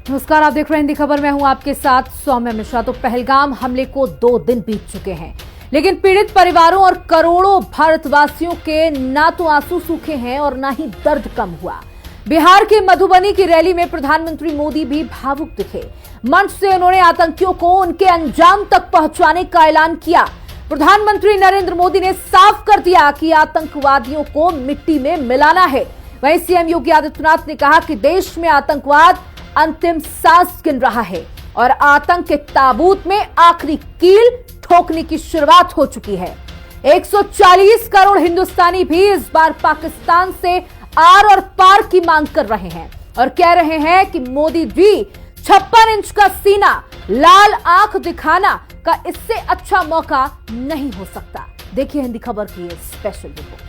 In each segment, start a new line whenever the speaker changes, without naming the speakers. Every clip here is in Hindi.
नमस्कार, आप देख रहे हैं हिंदी खबर। मैं हूं आपके साथ सौम्या मिश्रा। तो पहलगाम हमले को 2 दिन बीत चुके हैं, लेकिन पीड़ित परिवारों और करोड़ों भारतवासियों के ना तो आंसू सूखे हैं और ना ही दर्द कम हुआ। बिहार की मधुबनी की रैली में प्रधानमंत्री मोदी भी भावुक दिखे। मंच से उन्होंने आतंकियों को उनके अंजाम तक पहुंचाने का ऐलान किया। प्रधानमंत्री नरेंद्र मोदी ने साफ कर दिया कि आतंकवादियों को मिट्टी में मिलाना है। वहीं सीएम योगी आदित्यनाथ ने कहा कि देश में आतंकवाद अंतिम सांस गिन रहा है और आतंक के ताबूत में आखिरी कील ठोकने की शुरुआत हो चुकी है। 140 करोड़ हिंदुस्तानी भी इस बार पाकिस्तान से आर और पार की मांग कर रहे हैं और कह रहे हैं कि मोदी जी 56 इंच का सीना, लाल आंख दिखाना का इससे अच्छा मौका नहीं हो सकता। देखिए हिंदी खबर की ये स्पेशल रिपोर्ट।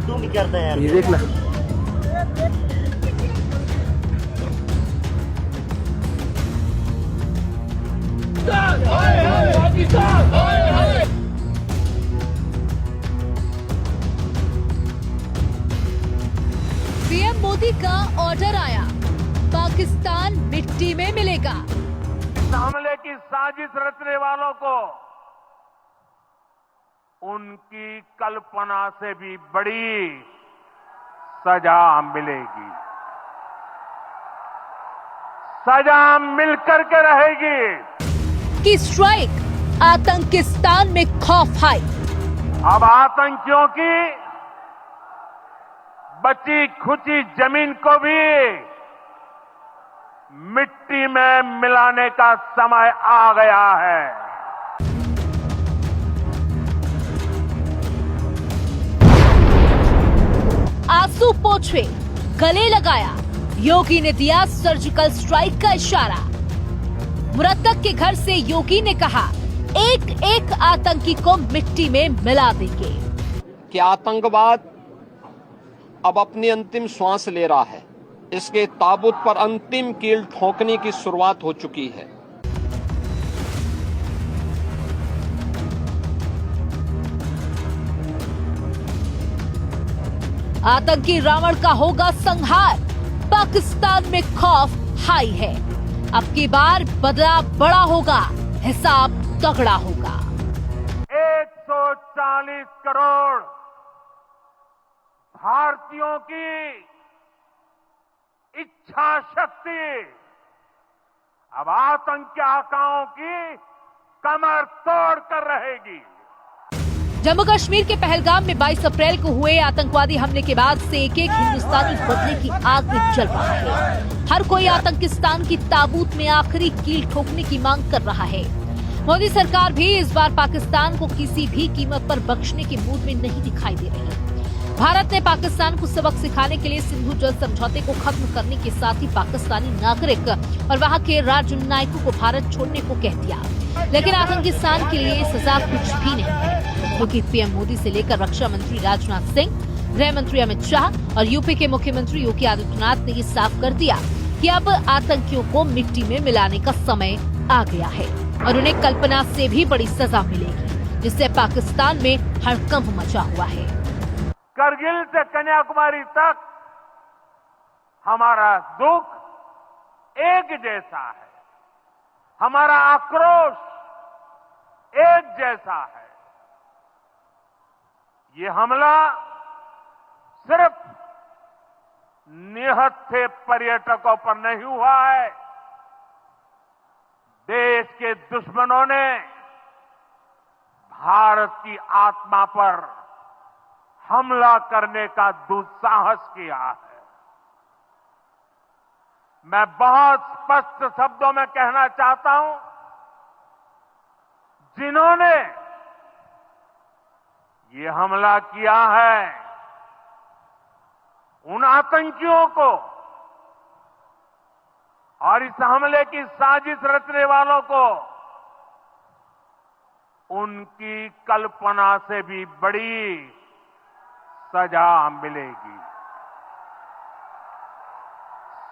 तू भी करता है यार,
ये देखना।
पीएम मोदी का ऑर्डर आया, पाकिस्तान मिट्टी में मिलेगा।
इस हमले की साजिश रचने वालों को उनकी कल्पना से भी बड़ी सजा मिलेगी। सजा मिलकर के रहेगी।
की स्ट्राइक, आतंकिस्तान में खौफ हाई।
अब आतंकियों की बची खुची जमीन को भी मिट्टी में मिलाने का समय आ गया है।
आंसू पोंछे, गले लगाया, योगी ने दिया सर्जिकल स्ट्राइक का इशारा। मृतक के घर से योगी ने कहा, एक एक आतंकी को मिट्टी में मिला देंगे।
कि आतंकवाद अब अपनी अंतिम श्वास ले रहा है, इसके ताबूत पर अंतिम कील ठोकने की शुरुआत हो चुकी है।
आतंकी रावण का होगा संहार, पाकिस्तान में खौफ हाई है। अब की बार बदला बड़ा होगा, हिसाब तगड़ा होगा।
140 करोड़ भारतीयों की इच्छा शक्ति अब आतंकी आकाओं की कमर तोड़ कर रहेगी।
जम्मू कश्मीर के पहलगाम में 22 अप्रैल को हुए आतंकवादी हमले के बाद से एक एक हिंदुस्तानी बदले की आग में जल रहा है। हर कोई आतंकिस्तान की ताबूत में आखिरी कील ठोकने की मांग कर रहा है। मोदी सरकार भी इस बार पाकिस्तान को किसी भी कीमत पर बख्शने के मूड में नहीं दिखाई दे रही। भारत ने पाकिस्तान को सबक सिखाने के लिए सिंधु जल समझौते को खत्म करने के साथ ही पाकिस्तानी नागरिक और वहां के राजनयिकों को भारत छोड़ने को कह दिया। लेकिन आतंकिस्तान के लिए सजा कुछ भी नहीं है, क्योंकि पीएम मोदी से लेकर रक्षा मंत्री राजनाथ सिंह, गृह मंत्री अमित शाह और यूपी के मुख्यमंत्री योगी आदित्यनाथ ने ये साफ कर दिया कि अब आतंकियों को मिट्टी में मिलाने का समय आ गया है और उन्हें कल्पना से भी बड़ी सजा मिलेगी, जिससे पाकिस्तान में हड़कंप मचा हुआ है।
करगिल से कन्याकुमारी तक हमारा दुख एक जैसा है, हमारा आक्रोश एक जैसा है। ये हमला सिर्फ निहत्थे पर्यटकों पर नहीं हुआ है, देश के दुश्मनों ने भारत की आत्मा पर हमला करने का दुस्साहस किया है। मैं बहुत स्पष्ट शब्दों में कहना चाहता हूं, जिन्होंने ये हमला किया है, उन आतंकियों को और इस हमले की साजिश रचने वालों को उनकी कल्पना से भी बड़ी सजा मिलेगी।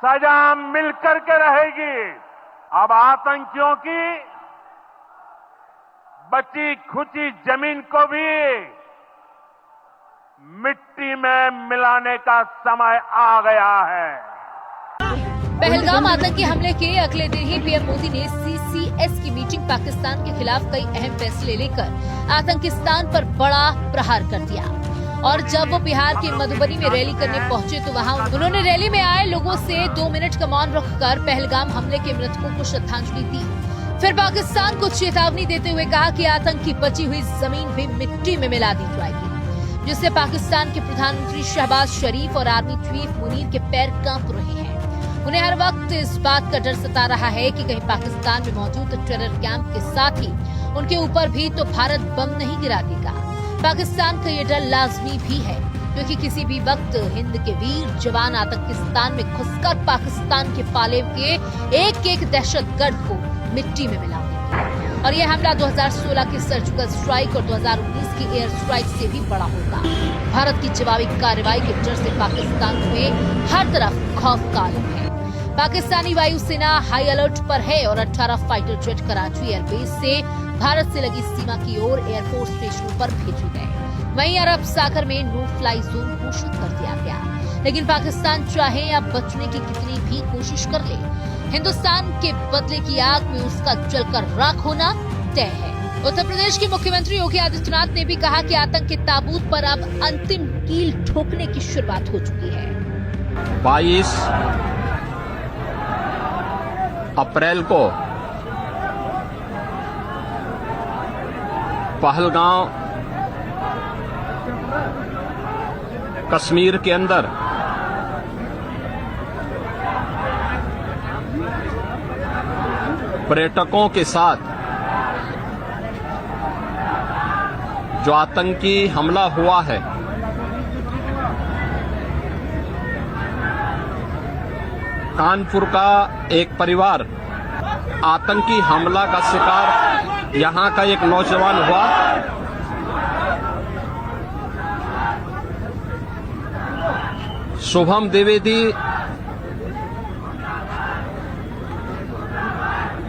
सजा मिलकर के रहेगी। अब आतंकियों की बची खुची जमीन को भी मिट्टी में मिलाने का समय आ गया है।
पहलगाम आतंकी हमले के अगले दिन ही पीएम मोदी ने सीसीएस की मीटिंग पाकिस्तान के खिलाफ कई अहम फैसले लेकर आतंकिस्तान पर बड़ा प्रहार कर दिया। और जब वो बिहार के मधुबनी में रैली करने पहुंचे तो वहां उन्होंने रैली में आए लोगों से 2 मिनट का मौन रखकर पहलगाम हमले के मृतकों को श्रद्धांजलि दी। फिर पाकिस्तान को चेतावनी देते हुए कहा कि आतंक की बची हुई जमीन भी मिट्टी में मिला दी जाएगी, जिससे पाकिस्तान के प्रधानमंत्री शहबाज शरीफ और आर्मी चीफ मुनीर के पैर कांप रहे हैं। उन्हें हर वक्त इस बात का डर सता रहा है कि कहीं पाकिस्तान में मौजूद टेरर कैंप के साथ ही उनके ऊपर भी तो भारत बम नहीं गिरा देगा। पाकिस्तान का ये डर लाजमी भी है, क्योंकि किसी भी वक्त हिंद के वीर जवान आतंकिस्तान में घुसकर पाकिस्तान के पाले के एक दहशतगर्द को मिट्टी में मिला देंगे। और यह हमला 2016 की सर्जिकल स्ट्राइक और 2019 की एयर स्ट्राइक से भी बड़ा होगा। भारत की जवाबी कार्रवाई के डर से पाकिस्तान में हर तरफ खौफ का आलम है। पाकिस्तानी वायुसेना हाई अलर्ट पर है और 18 फाइटर जेट कराची एयरबेस से भारत से लगी सीमा की ओर एयरफोर्स स्टेशनों पर भेजे गए। वहीं अरब सागर में नो फ्लाई जोन घोषित कर दिया गया। लेकिन पाकिस्तान चाहे या बचने की कितनी भी कोशिश कर ले, हिंदुस्तान के बदले की आग में उसका जलकर राख होना तय है। उत्तर प्रदेश के मुख्यमंत्री योगी आदित्यनाथ ने भी कहा कि आतंक के ताबूत पर अब अंतिम कील ठोकने की शुरुआत हो चुकी है।
22 अप्रैल को पहलगाम कश्मीर के अंदर पर्यटकों के साथ जो आतंकी हमला हुआ है, कानपुर का एक परिवार आतंकी हमला का शिकार यहां का एक नौजवान हुआ। शुभम द्विवेदी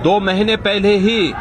2 महीने पहले ही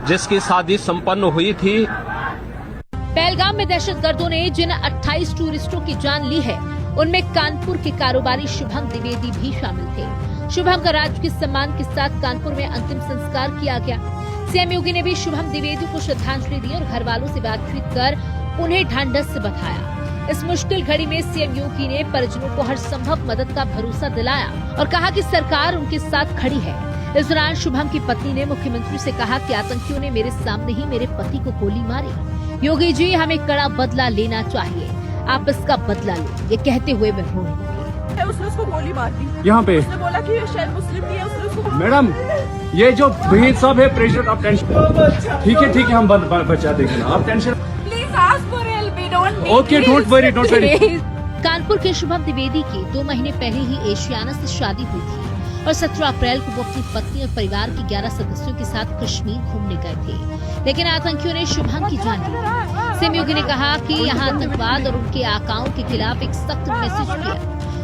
जिसकी शादी संपन्न हुई थी।
पहलगाम में दहशतगर्दों ने जिन 28 टूरिस्टों की जान ली है, उनमें कानपुर के कारोबारी शुभम द्विवेदी भी शामिल थे। शुभम का राजकीय सम्मान के साथ कानपुर में अंतिम संस्कार किया गया। सीएम योगी ने भी शुभम द्विवेदी को श्रद्धांजलि दी और घर वालों से बातचीत कर उन्हें ढांढस से बधाया। इस मुश्किल घड़ी में सीएम योगी ने परिजनों को हर संभव मदद का भरोसा दिलाया और कहा कि सरकार उनके साथ खड़ी है। इस दौरान शुभम की पत्नी ने मुख्यमंत्री से कहा कि आतंकियों ने मेरे सामने ही मेरे पति को गोली मारी। योगी जी, हमें कड़ा बदला लेना चाहिए, आप इसका बदला लो, ये कहते हुए वे रोने लगे।
उसने उसको गोली मार दी
यहाँ पे।
उसने बोला कि ये शायद मुस्लिम नहीं है, उसने उसको।
मैडम, ये जो भीड़ सब है, प्रेशर, आप टेंशन, ठीक है हम बचा देंगे, आप tension.
Please ask for help, we don't need.
Okay, don't worry.
Kanpur के शुभम द्विवेदी की 2 महीने पहले ही एशियाना से शादी हुई थी और 17 अप्रैल को वो अपनी पत्नी और परिवार के 11 सदस्यों के साथ कश्मीर घूमने गए थे, लेकिन आतंकियों ने शुभम की जान ली। सीएम योगी ने कहा कि यहाँ आतंकवाद और उनके आकाओं के खिलाफ एक सख्त मैसेज दिया।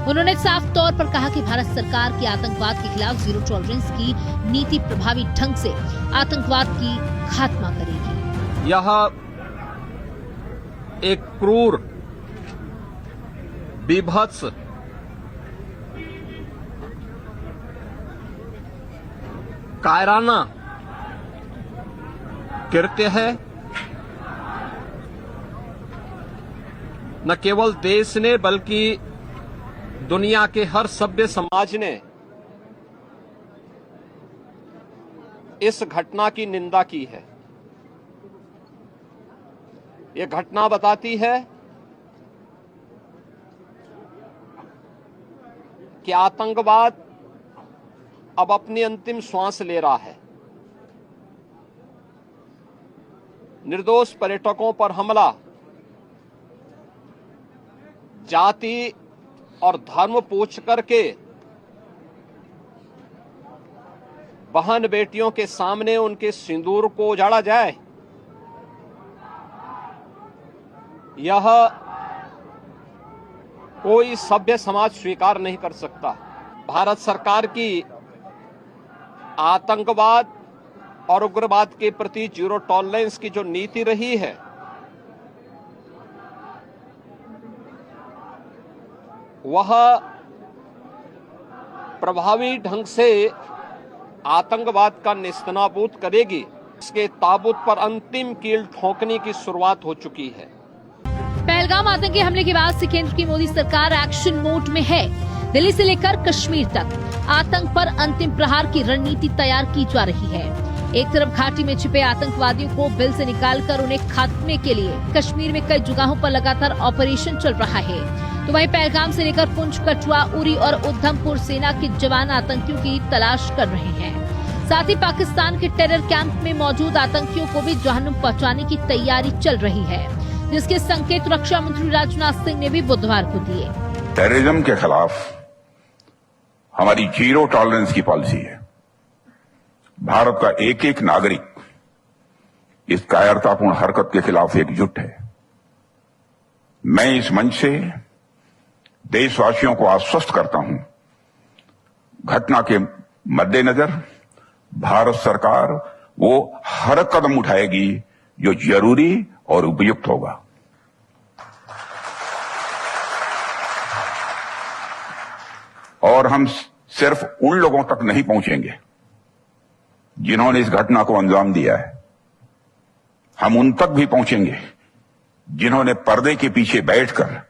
उन्होंने साफ तौर पर कहा कि भारत सरकार की आतंकवाद के खिलाफ जीरो टॉलरेंस की नीति प्रभावी ढंग से आतंकवाद की खात्मा करेगी।
यह एक क्रूर, बीभत्स, कायराना कृत्य है। न केवल देश ने बल्कि दुनिया के हर सभ्य समाज ने इस घटना की निंदा की है। ये घटना बताती है कि आतंकवाद अब अपनी अंतिम श्वास ले रहा है। निर्दोष पर्यटकों पर हमला जाति और धर्म पूछ करके बहन बेटियों के सामने उनके सिंदूर को उजाड़ा जाए, यह कोई सभ्य समाज स्वीकार नहीं कर सकता। भारत सरकार की आतंकवाद और उग्रवाद के प्रति जीरो टॉलरेंस की जो नीति रही है, वह प्रभावी ढंग से आतंकवाद का नेस्तनाबूद करेगी। इसके ताबूत पर अंतिम कील ठोकने की शुरुआत हो चुकी है।
पहलगाम आतंकी हमले के बाद से केंद्र की मोदी सरकार एक्शन मोड में है। दिल्ली से लेकर कश्मीर तक आतंक पर अंतिम प्रहार की रणनीति तैयार की जा रही है। एक तरफ घाटी में छिपे आतंकवादियों को बिल से निकालकर उन्हें खात्मे के लिए कश्मीर में कई जगहों पर लगातार ऑपरेशन चल रहा है, तो वहीं पहलगाम से लेकर पुंछ, कठुआ, उरी और उधमपुर सेना के जवान आतंकियों की तलाश कर रहे हैं। साथ ही पाकिस्तान के टेरर कैंप में मौजूद आतंकियों को भी जहन्नुम पहुंचाने की तैयारी चल रही है, जिसके संकेत रक्षा मंत्री राजनाथ सिंह ने भी बुधवार को दिए।
टेररिज्म के खिलाफ हमारी जीरो टॉलरेंस की पॉलिसी है। भारत का एक एक नागरिक इस कायरतापूर्ण हरकत के खिलाफ एकजुट है। मैं इस मंच से देशवासियों को आश्वस्त करता हूं, घटना के मद्देनजर भारत सरकार वो हर कदम उठाएगी जो जरूरी और उपयुक्त होगा। और हम सिर्फ उन लोगों तक नहीं पहुंचेंगे जिन्होंने इस घटना को अंजाम दिया है, हम उन तक भी पहुंचेंगे जिन्होंने पर्दे के पीछे बैठकर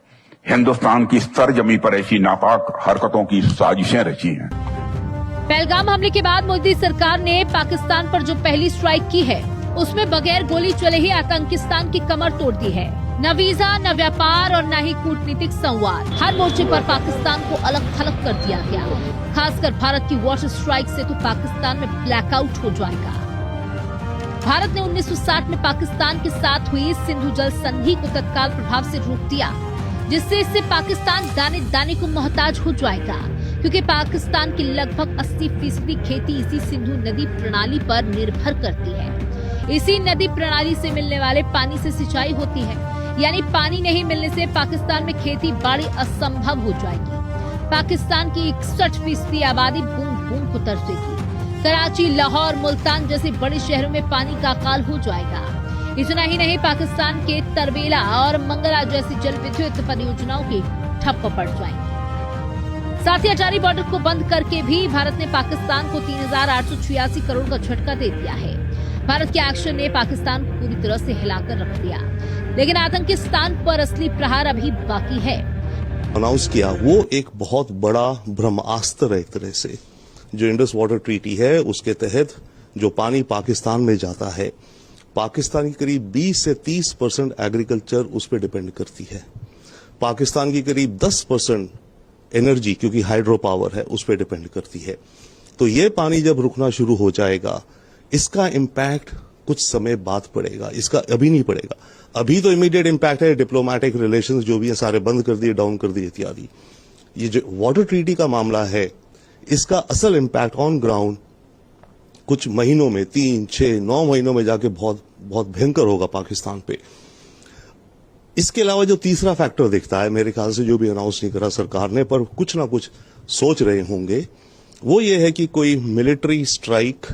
हिंदुस्तान की सरजमी पर ऐसी नापाक हरकतों की साजिशें रची हैं।
पहलगाम हमले के बाद मोदी सरकार ने पाकिस्तान पर जो पहली स्ट्राइक की है, उसमें बगैर गोली चले ही आतंकिस्तान की कमर तोड़ दी है। न वीजा, न व्यापार और न ही कूटनीतिक संवाद, हर मोर्चे पर पाकिस्तान को अलग थलग कर दिया गया। खासकर भारत की वाटर स्ट्राइक से तो पाकिस्तान में ब्लैकआउट हो जाएगा। भारत ने 1960 में पाकिस्तान के साथ हुई सिंधु जल संधि को तत्काल प्रभाव से रोक दिया, जिससे इससे पाकिस्तान दाने दाने को मोहताज हो जाएगा, क्योंकि पाकिस्तान की लगभग 80% खेती इसी सिंधु नदी प्रणाली पर निर्भर करती है। इसी नदी प्रणाली से मिलने वाले पानी से सिंचाई होती है, यानी पानी नहीं मिलने से पाकिस्तान में खेती बाड़ी असंभव हो जाएगी। पाकिस्तान की 61% आबादी बूंद बूंद को तरसेगी। कराची, लाहौर, मुल्तान जैसे बड़े शहरों में पानी का अकाल हो जाएगा। इतना ही नहीं, पाकिस्तान के तरबेला और मंगला जैसी जल विद्युत परियोजनाओं के ठप्प पड़ जाएंगे। साथ ही अटारी बॉर्डर को बंद करके भी भारत ने पाकिस्तान को 3886 करोड़ का झटका दे दिया है। भारत के एक्शन ने पाकिस्तान को पूरी तरह से हिलाकर रख दिया, लेकिन आतंकिस्तान पर असली प्रहार अभी बाकी है।
अनाउंस किया वो एक बहुत बड़ा ब्रह्मास्त्र है। एक तरह से जो इंडस वाटर ट्रीटी है, उसके तहत जो पानी पाकिस्तान में जाता है, पाकिस्तान की करीब 20 से 30% एग्रीकल्चर उस पर डिपेंड करती है। पाकिस्तान की करीब 10% एनर्जी, क्योंकि हाइड्रो पावर है, उस पर डिपेंड करती है। तो ये पानी जब रुकना शुरू हो जाएगा, इसका इम्पैक्ट कुछ समय बाद पड़ेगा, इसका अभी नहीं पड़ेगा। अभी तो इमीडिएट इम्पैक्ट है, डिप्लोमेटिक रिलेशंस जो भी है सारे बंद कर दिए, डाउन कर दिए इत्यादि। ये जो वाटर ट्रीटी का मामला है, इसका असल इम्पैक्ट ऑन ग्राउंड कुछ महीनों में, 3, 6, 9 महीनों में जाके बहुत बहुत भयंकर होगा पाकिस्तान पे। इसके अलावा जो तीसरा फैक्टर दिखता है, मेरे ख्याल से जो भी अनाउंस नहीं करा सरकार ने, पर कुछ ना कुछ सोच रहे होंगे, वो ये है कि कोई मिलिट्री स्ट्राइक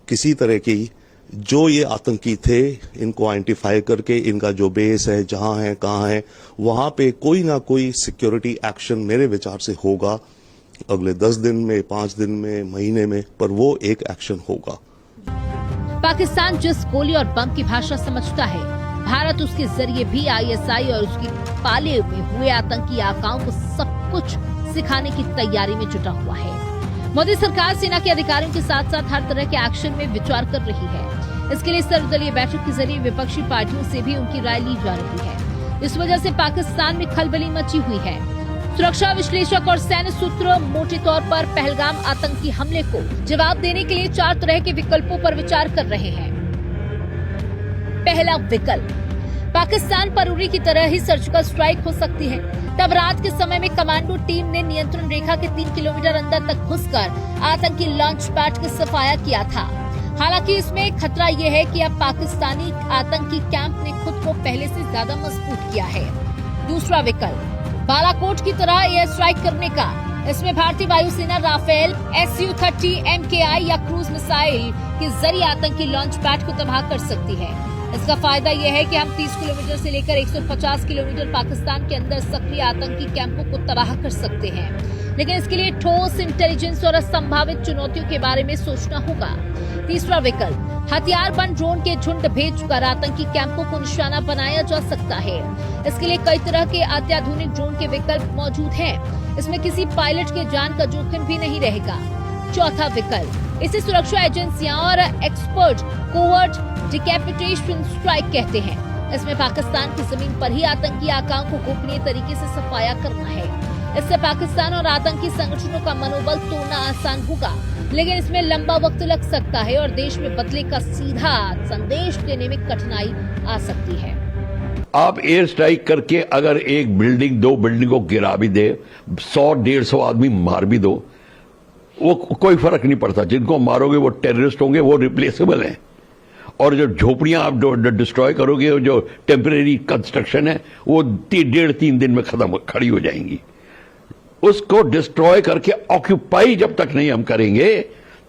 किसी तरह की, जो ये आतंकी थे, इनको आइडेंटिफाई करके इनका जो बेस है, जहां है, कहां है, वहां पे कोई ना कोई सिक्योरिटी एक्शन मेरे विचार से होगा अगले 10 दिन में, 5 दिन में, महीने में, पर वो एक एक्शन होगा।
पाकिस्तान जिस गोली और बम की भाषा समझता है, भारत उसके जरिए भी आईएसआई और उसकी पाले में हुए आतंकी आकाओं को सब कुछ सिखाने की तैयारी में जुटा हुआ है। मोदी सरकार सेना के अधिकारियों के साथ साथ हर तरह के एक्शन में विचार कर रही है। इसके लिए सर्वदलीय बैठक के जरिए विपक्षी पार्टियों से भी उनकी राय ली जा रही है। इस वजह से पाकिस्तान में खलबली मची हुई है। सुरक्षा विश्लेषक और सैन्य सूत्र मोटे तौर पर पहलगाम आतंकी हमले को जवाब देने के लिए 4 तरह के विकल्पों पर विचार कर रहे हैं। पहला विकल्प, पाकिस्तान पर उरी की तरह ही सर्जिकल स्ट्राइक हो सकती है। तब रात के समय में कमांडो टीम ने नियंत्रण रेखा के 3 किलोमीटर अंदर तक घुसकर आतंकी लॉन्च पैड का सफाया किया था। हालांकि इसमें खतरा यह है कि अब पाकिस्तानी आतंकी कैंप ने खुद को पहले से ज्यादा मजबूत किया है। दूसरा विकल्प, बालाकोट की तरह एयर स्ट्राइक करने का। इसमें भारतीय वायुसेना राफेल Su-30 MKI या क्रूज मिसाइल के जरिए आतंकी लॉन्च पैड को तबाह कर सकती है। इसका फायदा यह है कि हम 30 किलोमीटर से लेकर 150 किलोमीटर पाकिस्तान के अंदर सक्रिय आतंकी कैंपों को तबाह कर सकते हैं, लेकिन इसके लिए ठोस इंटेलिजेंस और संभावित चुनौतियों के बारे में सोचना होगा। तीसरा विकल्प, हथियारबंद ड्रोन के झुंड भेजकर आतंकी कैंपों को निशाना बनाया जा सकता है। इसके लिए कई तरह के अत्याधुनिक ड्रोन के विकल्प मौजूद हैं। इसमें किसी पायलट के जान का जोखिम भी नहीं रहेगा। चौथा विकल्प, इसे सुरक्षा एजेंसियां और एक्सपर्ट कोवर्ट डिकैपिटेशन स्ट्राइक कहते हैं। इसमें पाकिस्तान की जमीन पर ही आतंकी आकाओं को गोपनीय तरीके से सफाया करना है। इससे पाकिस्तान और आतंकी संगठनों का मनोबल तोड़ना आसान होगा, लेकिन इसमें लंबा वक्त लग सकता है और देश में बदले का सीधा संदेश देने में कठिनाई आ सकती है।
आप एयर स्ट्राइक करके अगर एक बिल्डिंग, दो बिल्डिंग को गिरा भी दे, 100-150 आदमी मार भी दो, वो कोई फर्क नहीं पड़ता। जिनको मारोगे वो टेररिस्ट होंगे, वो रिप्लेसेबल हैं। और जो झोपड़ियां आप डिस्ट्रॉय करोगे, जो टेम्परेरी कंस्ट्रक्शन है, वो 1.5-3 दिन में खड़ी हो जाएंगी। उसको डिस्ट्रॉय करके ऑक्यूपाई जब तक नहीं हम करेंगे,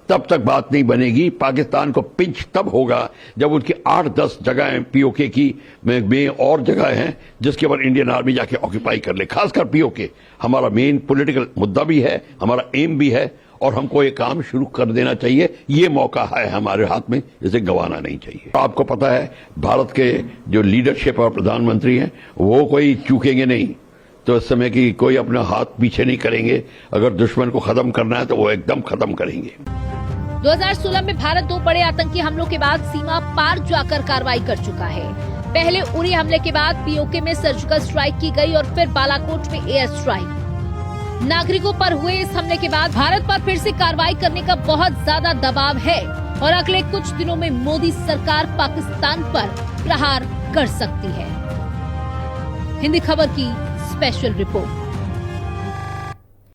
तब तक बात नहीं बनेगी। पाकिस्तान को पिंच तब होगा जब उनकी 8-10 जगहें पीओके की में और जगह हैं जिसके ऊपर इंडियन आर्मी जाके ऑक्यूपाई कर ले। खासकर पीओके हमारा मेन पॉलिटिकल मुद्दा भी है, हमारा एम भी है, और हमको ये काम शुरू कर देना चाहिए। ये मौका है हमारे हाथ में, इसे गंवाना नहीं चाहिए। आपको पता है भारत के जो लीडरशिप और प्रधानमंत्री हैं वो कोई चूकेंगे नहीं, तो इस समय की कोई अपना हाथ पीछे नहीं करेंगे। अगर दुश्मन को खत्म करना है तो वो एकदम खत्म करेंगे।
2016 में भारत 2 बड़े आतंकी हमलों के बाद सीमा पार जाकर कार्रवाई कर चुका है। पहले उरी हमले के बाद पीओके में सर्जिकल स्ट्राइक की गई और फिर बालाकोट में एयर स्ट्राइक। नागरिकों पर हुए इस हमले के बाद भारत पर फिर से कार्रवाई करने का बहुत ज्यादा दबाव है और अगले कुछ दिनों में मोदी सरकार पाकिस्तान पर प्रहार कर सकती है। हिंदी खबर की स्पेशल रिपोर्ट।